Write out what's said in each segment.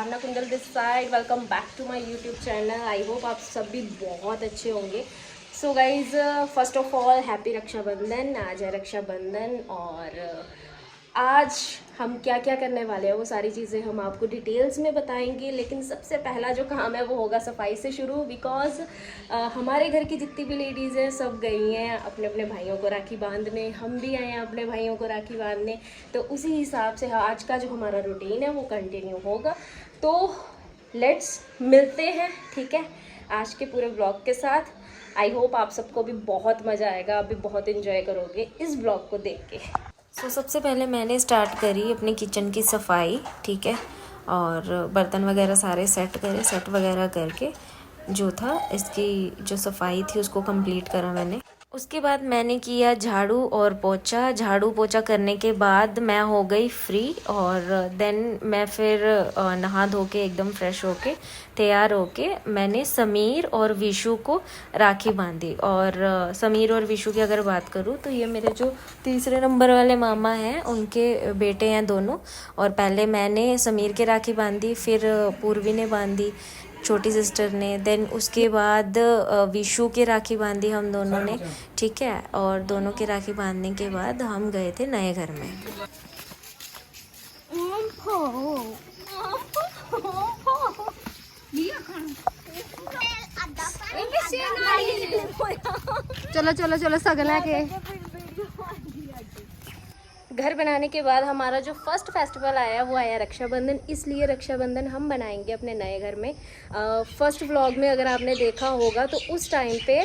Aarna Kundal this side. Welcome back to my YouTube channel. I hope आप सभी बहुत अच्छे होंगे। So guys, first of all happy Rakshabandhan. आज है रक्षाबंधन और आज हम क्या क्या करने वाले हैं वो सारी चीज़ें हम आपको डिटेल्स में बताएंगे। लेकिन सबसे पहला जो काम है वो होगा सफाई से शुरू, बिकॉज़ हमारे घर की जितनी भी लेडीज़ हैं सब गई हैं अपने अपने भाइयों को राखी बांधने। हम भी आए हैं अपने भाइयों को राखी बांधने, तो उसी हिसाब से आज का जो हमारा रूटीन है वो कंटिन्यू होगा। तो लेट्स मिलते हैं, ठीक है, आज के पूरे ब्लॉग के साथ। आई होप आप सबको भी बहुत मज़ा आएगा, आप भी बहुत इन्जॉय करोगे इस ब्लॉग को देख के। सबसे पहले मैंने स्टार्ट करी अपने किचन की सफाई, ठीक है, और बर्तन वगैरह सारे सेट करे, सेट वगैरह करके जो था इसकी जो सफाई थी उसको कंप्लीट करा मैंने। उसके बाद मैंने किया झाड़ू और पोछा। झाड़ू पोछा करने के बाद मैं हो गई फ्री और देन मैं फिर नहा धो के एकदम फ्रेश होके तैयार होके मैंने समीर और विशु को राखी बांधी। और समीर और विशु की अगर बात करूँ तो ये मेरे जो तीसरे नंबर वाले मामा हैं उनके बेटे हैं दोनों। और पहले मैंने समीर के राखी बांधी, फिर पूर्वी ने बांधी, छोटी सिस्टर ने, देन उसके बाद विशु के राखी बांधी हम दोनों ने, ठीक है। और दोनों के राखी बांधने के बाद हम गए थे नए घर में। चलो चलो चलो सगला के घर बनाने के बाद हमारा जो फर्स्ट फेस्टिवल आया वो आया रक्षाबंधन। इसलिए रक्षाबंधन हम बनाएंगे अपने नए घर में। फर्स्ट व्लॉग में अगर आपने देखा होगा तो उस टाइम पे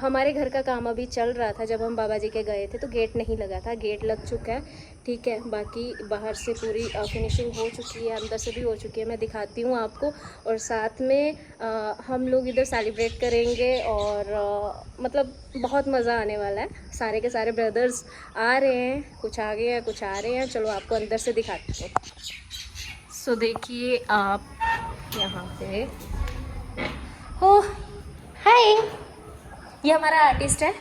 हमारे घर का काम अभी चल रहा था। जब हम बाबा जी के गए थे तो गेट नहीं लगा था, गेट लग चुका है, ठीक है। बाकी बाहर से पूरी फिनिशिंग हो चुकी है, अंदर से भी हो चुकी है, मैं दिखाती हूँ आपको। और साथ में हम लोग इधर सेलिब्रेट करेंगे और मतलब बहुत मज़ा आने वाला है। सारे के सारे ब्रदर्स आ रहे हैं, कुछ आ गए हैं कुछ आ रहे हैं। चलो आपको अंदर से दिखाती हूँ। सो देखिए आप यहाँ पे हो। हाय, ये हमारा आर्टिस्ट है,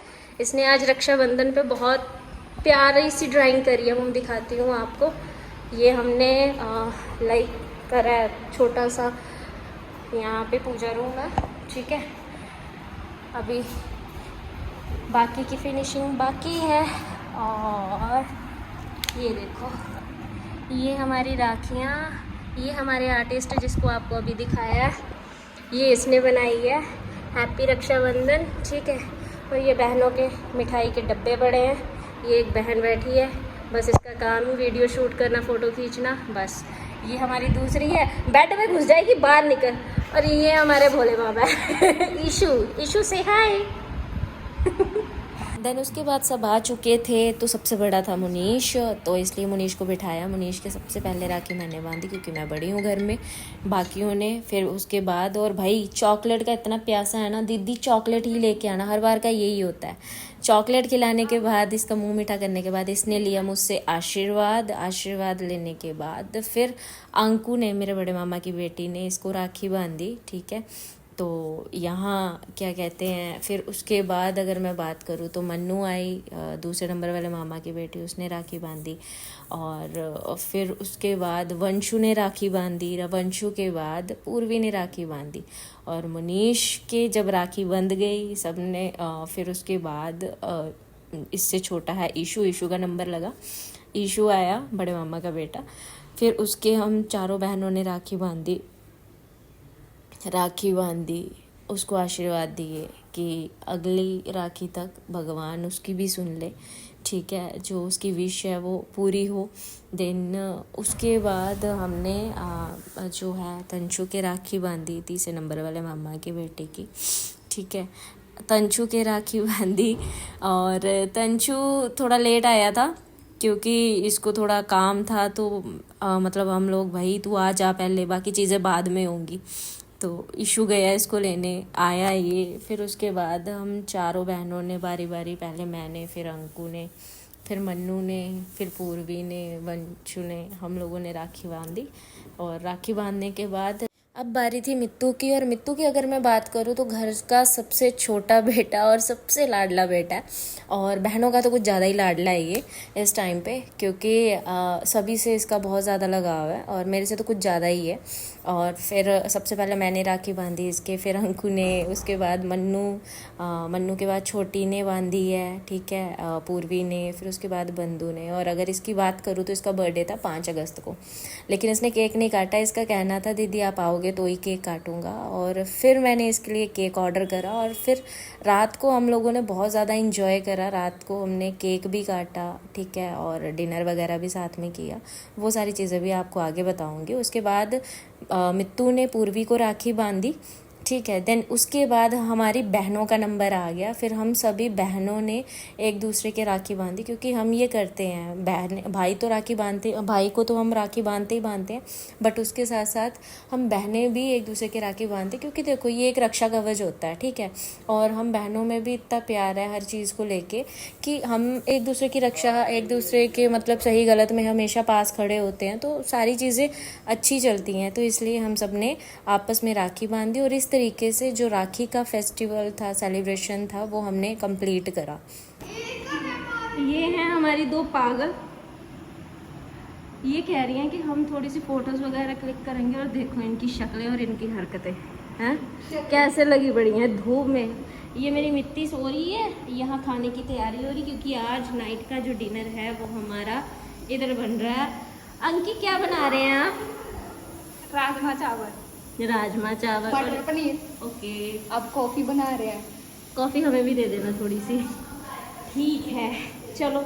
इसने आज रक्षाबंधन पे बहुत प्यारी सी ड्राइंग करी है, मैं दिखाती हूँ आपको। ये हमने लाइक करा है छोटा सा, यहाँ पे पूजा रूम है, ठीक है। अभी बाकी की फिनिशिंग बाकी है। और ये देखो, ये हमारी राखियाँ, ये हमारे आर्टिस्ट है जिसको आपको अभी दिखाया है, ये इसने बनाई है। हैप्पी रक्षाबंधन, ठीक है। और ये बहनों के मिठाई के डब्बे पड़े हैं। ये एक बहन बैठी है, बस इसका काम ही वीडियो शूट करना, फ़ोटो खींचना, बस। ये हमारी दूसरी है, बेड में घुस जाएगी बाहर निकल। और ये हमारे भोले बाबा है ईशू, ईशू से हाय देन उसके बाद सब आ चुके थे, तो सबसे बड़ा था मुनीश, तो इसलिए मुनीश को बिठाया। मुनीश के सबसे पहले राखी मैंने बांधी क्योंकि मैं बड़ी हूँ घर में, बाकियों ने फिर उसके बाद। और भाई चॉकलेट का इतना प्यासा है ना, दीदी चॉकलेट ही लेके आना, हर बार का यही होता है। चॉकलेट खिलाने के बाद, इसका मुंह मीठा करने के बाद इसने लिया मुझसे आशीर्वाद। आशीर्वाद लेने के बाद फिर अंकु ने, मेरे बड़े मामा की बेटी ने, इसको राखी बांधी, ठीक है। तो यहाँ क्या कहते हैं, फिर उसके बाद अगर मैं बात करूँ तो मन्नू आई, दूसरे नंबर वाले मामा की बेटी, उसने राखी बांधी। और फिर उसके बाद वंशु ने राखी बांधी, वंशु के बाद पूर्वी ने राखी बांधी। और मुनीश के जब राखी बंध गई सब ने, फिर उसके बाद इससे छोटा है ईशू, ईशू का नंबर लगा, ईशू आया, बड़े मामा का बेटा। फिर उसके हम चारों बहनों ने राखी बांधी, उसको आशीर्वाद दिए कि अगली राखी तक भगवान उसकी भी सुन ले, ठीक है, जो उसकी विश है वो पूरी हो। देन उसके बाद हमने जो है तंशु के राखी बांधी, तीसरे नंबर वाले मामा की बेटे की, ठीक है। तंशु के राखी बांधी और तंशु थोड़ा लेट आया था क्योंकि इसको थोड़ा काम था, तो मतलब हम लोग, भाई तू आ जा पहले, बाकी चीज़ें बाद में होंगी। तो इशू गया इसको लेने, आया ये। फिर उसके बाद हम चारों बहनों ने बारी बारी, पहले मैंने, फिर अंकु ने, फिर मन्नू ने, फिर पूर्वी ने, वंशु ने, हम लोगों ने राखी बांधी। और राखी बांधने के बाद अब बारी थी मित्तू की, और मित्तू की अगर मैं बात करूँ तो घर का सबसे छोटा बेटा और सबसे लाडला बेटा है, और बहनों का तो कुछ ज़्यादा ही लाडला है ये इस टाइम पे, क्योंकि सभी से इसका बहुत ज़्यादा लगाव है और मेरे से तो कुछ ज़्यादा ही है। और फिर सबसे पहले मैंने राखी बांधी इसके, फिर अंकु ने, उसके बाद मन्नू के बाद छोटी ने बांधी है, ठीक है, पूर्वी ने, फिर उसके बाद बंधु ने। और अगर इसकी बात करूँ तो इसका बर्थडे था 5 अगस्त को, लेकिन इसने केक नहीं काटा। इसका कहना था दीदी आप आओगे तो ही केक काटूंगा, और फिर मैंने इसके लिए केक ऑर्डर करा, और फिर रात को हम लोगों ने बहुत ज़्यादा इंजॉय करा। रात को हमने केक भी काटा, ठीक है, और डिनर वगैरह भी साथ में किया। वो सारी चीज़ें भी आपको आगे बताऊंगी। उसके बाद मित्तू ने पूर्वी को राखी बांधी, ठीक है। देन उसके बाद हमारी बहनों का नंबर आ गया, फिर हम सभी बहनों ने एक दूसरे के राखी बांधी, क्योंकि हम ये करते हैं, बहन भाई तो राखी बांधते, भाई को तो हम राखी बांधते ही बांधते हैं, बट उसके साथ साथ हम बहनें भी एक दूसरे के राखी बांधते, क्योंकि देखो ये एक रक्षा कवच होता है, ठीक है। और हम बहनों में भी इतना प्यार है हर चीज़ को लेके कि हम एक दूसरे की रक्षा, एक दूसरे के मतलब सही गलत में हमेशा पास खड़े होते हैं, तो सारी चीज़ें अच्छी चलती हैं। तो इसलिए हम सब ने आपस में राखी बांधी, और इस तरीके से जो राखी का फेस्टिवल था, सेलिब्रेशन था, वो हमने कंप्लीट करा। ये हैं हमारी 2 पागल, ये कह रही हैं कि हम थोड़ी सी फोटोज वगैरह क्लिक करेंगे, और देखो इनकी शक्लें और इनकी हरकतें हैं कैसे लगी पड़ी हैं धूप में। ये मेरी मिट्टी सो रही है, यहाँ खाने की तैयारी हो रही, क्योंकि आज नाइट का जो डिनर है वो हमारा इधर बन रहा है। अंकी क्या बना रहे हैं आप? राजमा चावल, राजमा चावल, मटर पनीर। ओके, अब कॉफी बना रहे हैं। कॉफ़ी हमें भी दे देना थोड़ी सी। ठीक है, चलो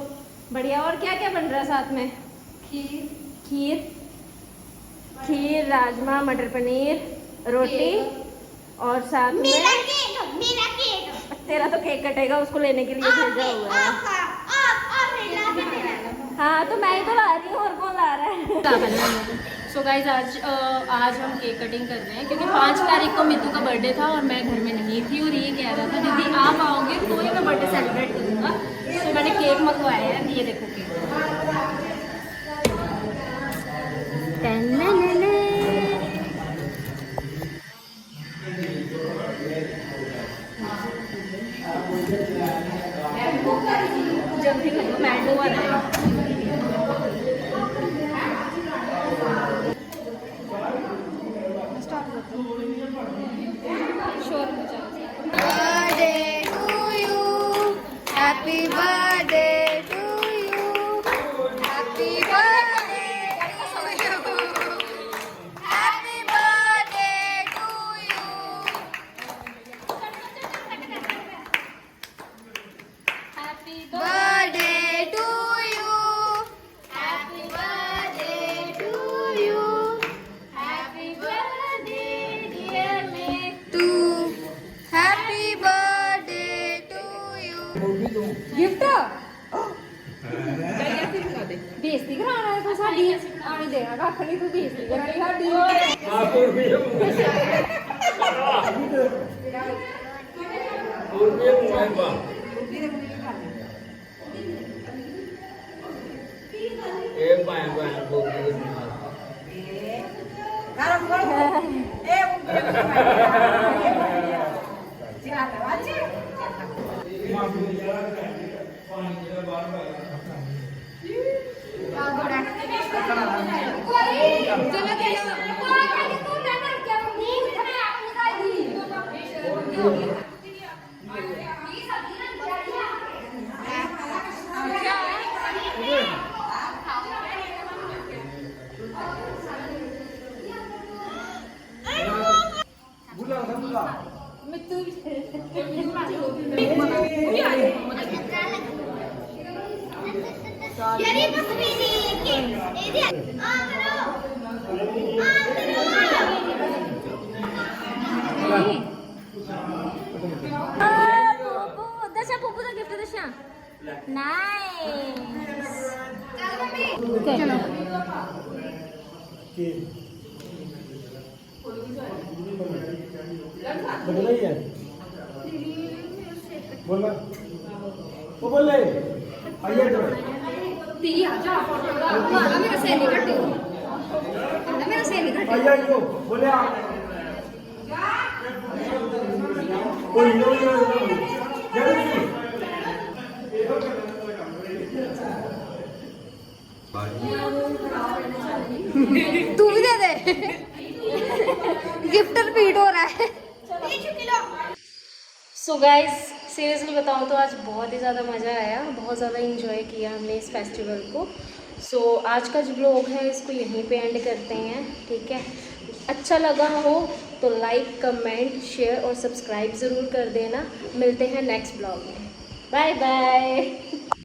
बढ़िया। और क्या क्या बन रहा है साथ में? खीर, राजमा, मटर पनीर, रोटी, और साथ में मेरा केक। तेरा तो केक कटेगा, उसको लेने के लिए भेजा हुआ है। हाँ तो मैं ही तो ला रही हूँ, और कौन ला रहा है? सो गाइज आज हम केक कटिंग कर रहे हैं, क्योंकि 5 तारीख को मित्तू का बर्थडे था और मैं घर में नहीं थी, और ये कह रहा था दीदी आप आओगे तो ही मैं बर्थडे सेलिब्रेट करूँगा। तो मैंने केक मंगवाया है, ये देखो केक। जल्दी करो, मैंगो वाला है। Birthday to you, happy birthday to you, happy birthday to you, happy birthday to you, happy birthday to you, happy birthday to you, happy birthday dear में to happy birthday to you. Gift बेइज्जती कराना है तो साडी आनी देना कख नहीं, तू बेइज्जती करानी साडी। दशा पप्पू का गिफ्ट दशा नाइस। चलो बदला ही है बोल वो बोल ले आइए तो ती आजा फोटोग्राफ मेरा सहेली कटी, मेरा सहेली कटी। आइए बोले आप कोई नहीं तू भी दे दे गिफ्ट रिपीट हो रहा है सो गाइस सीरियसली बताऊँ तो आज बहुत ही ज़्यादा मज़ा आया, बहुत ज़्यादा इंजॉय किया हमने इस फेस्टिवल को। सो आज का जो ब्लॉग है इसको यहीं पे एंड करते हैं, ठीक है। अच्छा लगा हो तो लाइक, कमेंट, शेयर और सब्सक्राइब ज़रूर कर देना। मिलते हैं नेक्स्ट ब्लॉग में। Bye bye.